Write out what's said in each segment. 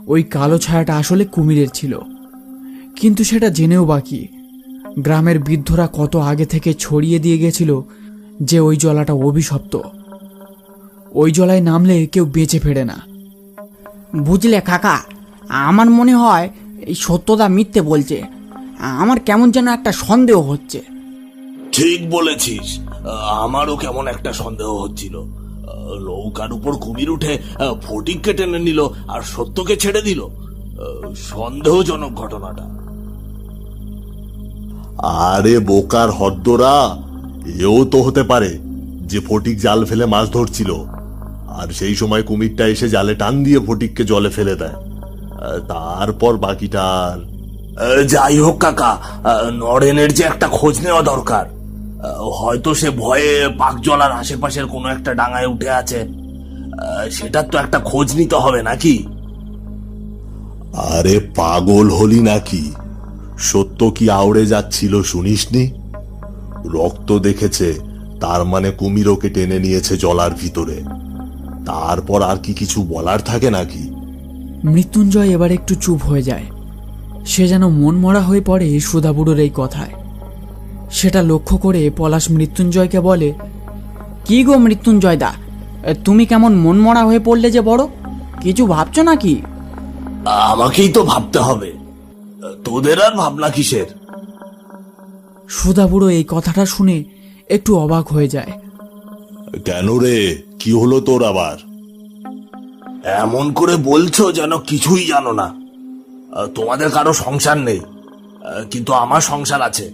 ওই কালো ছায়াটা আসলে কুমিরের ছিল। কিন্তু সেটা জেনেও বাকি, গ্রামের বৃদ্ধরা কত আগে থেকে ছড়িয়ে দিয়ে গেছিল যে ওই জলাটা অভিশপ্ত। ওই জলায় নামলে কেউ বেঁচে ফেরে না। বুঝলে কাকা, আমার মনে হয় এই সত্যদা মিথ্যে বলছে। আমার কেমন যেন একটা সন্দেহ হচ্ছে। ঠিক বলেছিস, আমারও কেমন একটা সন্দেহ হচ্ছিল। নৌকার উপর কুমির উঠে ফটিককে টেনে নিল আর সত্যকে ছেড়ে দিল। সন্দেহজনক ঘটনাটা। আরে বোকার হদ্দরা, এও তো হতে পারে যে ফটিক জাল ফেলে মাছ ধরছিল, আর সেই সময় কুমিরটা এসে জালে টান দিয়ে ফটিককে জলে ফেলে দেয়। তারপর বাকিটা আর যাই হোক কাকা, নরেনের যে একটা খোঁজ নেওয়া দরকার। হয়তো সে ভয়ে পাকজলার আশেপাশের কোনো একটা ডাঙায় উঠে আছে। সেটার তো একটা খোঁজ নিতে হবে নাকি? আরে পাগল হলি নাকি? সত্য কি আউড়ে যাচ্ছিল শুনিসনি? রক্ত দেখেছে, তার মানে কুমির ওকে টেনে নিয়েছে জলার ভিতরে। তারপর আর কি কিছু বলার থাকে নাকি? মৃত্যুঞ্জয় এবার একটু চুপ হয়ে যায়। সে যেন মন মরা হয়ে পড়ে সুধাবুড়োর এই কথায়। সেটা লক্ষ্য করে পলাশ মৃত্যুঞ্জয়কে বলে, কি গো মৃত্যুঞ্জয় দা, তুমি কেমন মন মরা হয়ে পড়লে যে বড়? কিছু ভাবছো নাকি? আমাকেই তো ভাবতে হবে, তোদের আর ভাবনা কিসের? সুধাবুড়ো এই কথাটা শুনে একটু অবাক হয়ে যায়। কেন রে, কি হলো তোর আবার? এমন করে বলছো যেন কিছুই জানো না। তোমাদের কারো সংসার নেই, কিন্তু আমার সংসার আছে।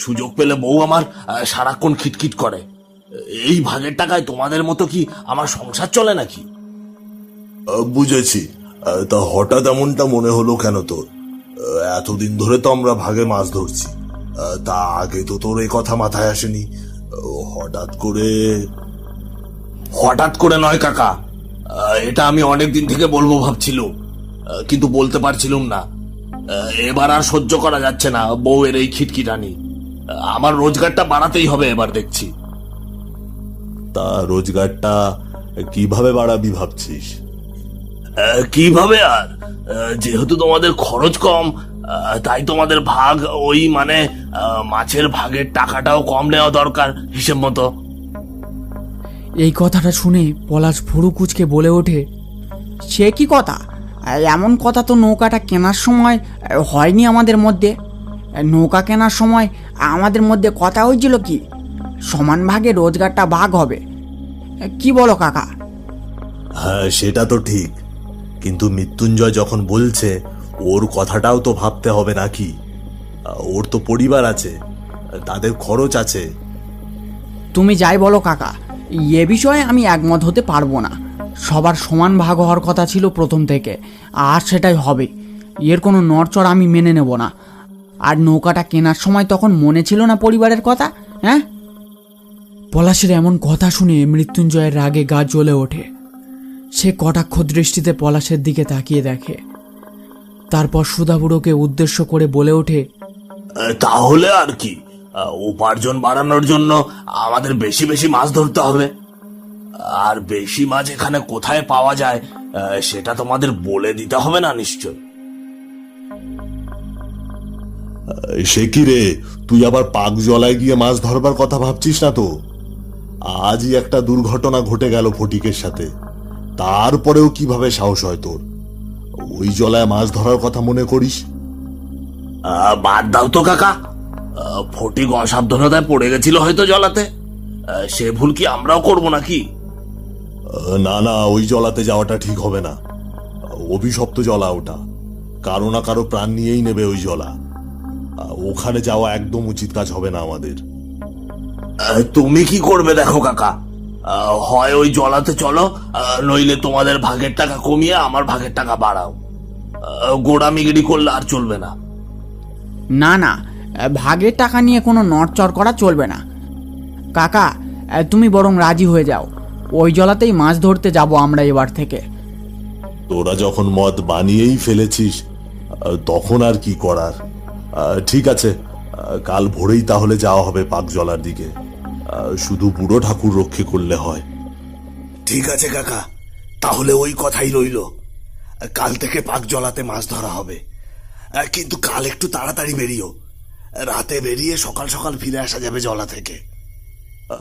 সুযোগ পেলে বউ আমার সারাক্ষণ খিটখিট করে। এই ভাগের টাকায় তোমাদের মতো কি আমার সংসার চলে নাকি? বুঝেছি, তা হঠাৎ এমনটা মনে হলো কেন তোর? এতদিন ধরে তো আমরা ভাগে মাছ ধরছি, তা আগে তো তোর এই কথা মাথায় আসেনি। হঠাৎ করে? হঠাৎ করে নয় কাকা, এটা আমি অনেকদিন থেকে বলবো ভাবছিলাম, কিন্তু বলতে পারছিলাম না। এবার আর সহ্য করা যাচ্ছে না বউয়ের এই খিটখিটানি। আমার রোজগারটা বাড়াতেই হবে এবার দেখছি। তা রোজগারটা কিভাবে বাড়াবি ভাবছিস? কিভাবে আর, যেহেতু তোমাদের খরচ কম, তাই তোমাদের ভাগ ওই মানে মাছের ভাগের টাকাটাও কম নেওয়া দরকার হিসেব মতো। এই কথাটা শুনে পলাশ ভুরু কুঁচকে বলে ওঠে, সে কি কথা? এমন কথা তো নৌকাটা কেনার সময় হয়নি আমাদের মধ্যে। নৌকা কেনার সময় আমাদের মধ্যে কথা হয়েছিল কি সমান ভাগে রোজগারটা ভাগ হবে। কি বলো কাকা? হ্যাঁ, সেটা তো ঠিক, কিন্তু মৃত্যুঞ্জয় যখন বলছে, ওর কথাটাও তো ভাবতে হবে নাকি? ওর তো পরিবার আছে, তাদের খরচ আছে। তুমি যাই বলো কাকা, এ বিষয়ে আমি একমত হতে পারবো না। সবার সমান ভাগ হওয়ার কথা ছিল প্রথম থেকে, আর সেটাই হবে। এর কোনো নড়চড় আমি মেনে নেব না। আর নৌকাটা কেনার সময় তখন মনে ছিল না পরিবারের কথা? হ্যাঁ? পলাশের এমন কথা শুনে মৃত্যুঞ্জয়ের রাগে গা জ্বলে ওঠে। সে কটাক্ষ দৃষ্টিতে পলাশের দিকে তাকিয়ে দেখে, তারপর সুধাবুড়োকে উদ্দেশ্য করে বলে ওঠে, তাহলে আর কি, উপার্জন বাড়ানোর জন্য আমাদের বেশি বেশি মাছ ধরতে হবে। আর বেশি মাছ এখানে কোথায় পাওয়া যায় সেটা তোমাদের বলে দিতে হবে না নিশ্চয়? সে কি রে, তুই আবার পাক জলায় গিয়ে মাছ ধরবার কথা ভাবছিস না তো? আজই একটা দুর্ঘটনা ঘটে গেল ফটিকের সাথে, তারপরেও কিভাবে সাহস হয় তোর ওই জলায় মাছ ধরার কথা মনে করিস? বাদ দাও তো কাকা, ফটিক অসাবধানতায় পড়ে গেছিল হয়তো জলাতে। সে ভুল কি আমরাও করব নাকি? না না, ওই জলাতে যাওয়াটা ঠিক হবে না। অভিশপ্ত জলা ওটা, কারো না কারো প্রাণ নিয়েই নেবে ওই জলা। ওখানে যাওয়া একদম উচিত কাজ হবে না আমাদের। তুমি কি করবে দেখো কাকা, হয় ওই জলাতে চলো, নইলে তোমাদের ভাগের টাকা কমিয়ে আমার ভাগের টাকা বাড়াও। গোড়ামিগিরি করলে আর চলবে না। না না, ভাগের টাকা নিয়ে কোনো নড়চড় করা চলবে না। কাকা, তুমি বরং রাজি হয়ে যাও, ওই জলাতেই মাছ ধরতে যাব আমরা এবার থেকে। তোরা যখন মদ বানিয়েই ফেলেছিস, তখন আর কি করার। ঠিক আছে, কাল ভোরেই তাহলে যাওয়া হবে পাক জলার দিকে। শুধু বুড়ো ঠাকুর রক্ষে করলে হয়। ঠিক আছে কাকা, তাহলে ওই কথাই রইল। কাল থেকে পাক জলাতে মাছ ধরা হবে। কিন্তু কাল একটু তাড়াতাড়ি বেরিও, রাতে বেরিয়ে সকাল সকাল ফিরে আসা যাবে জলা থেকে।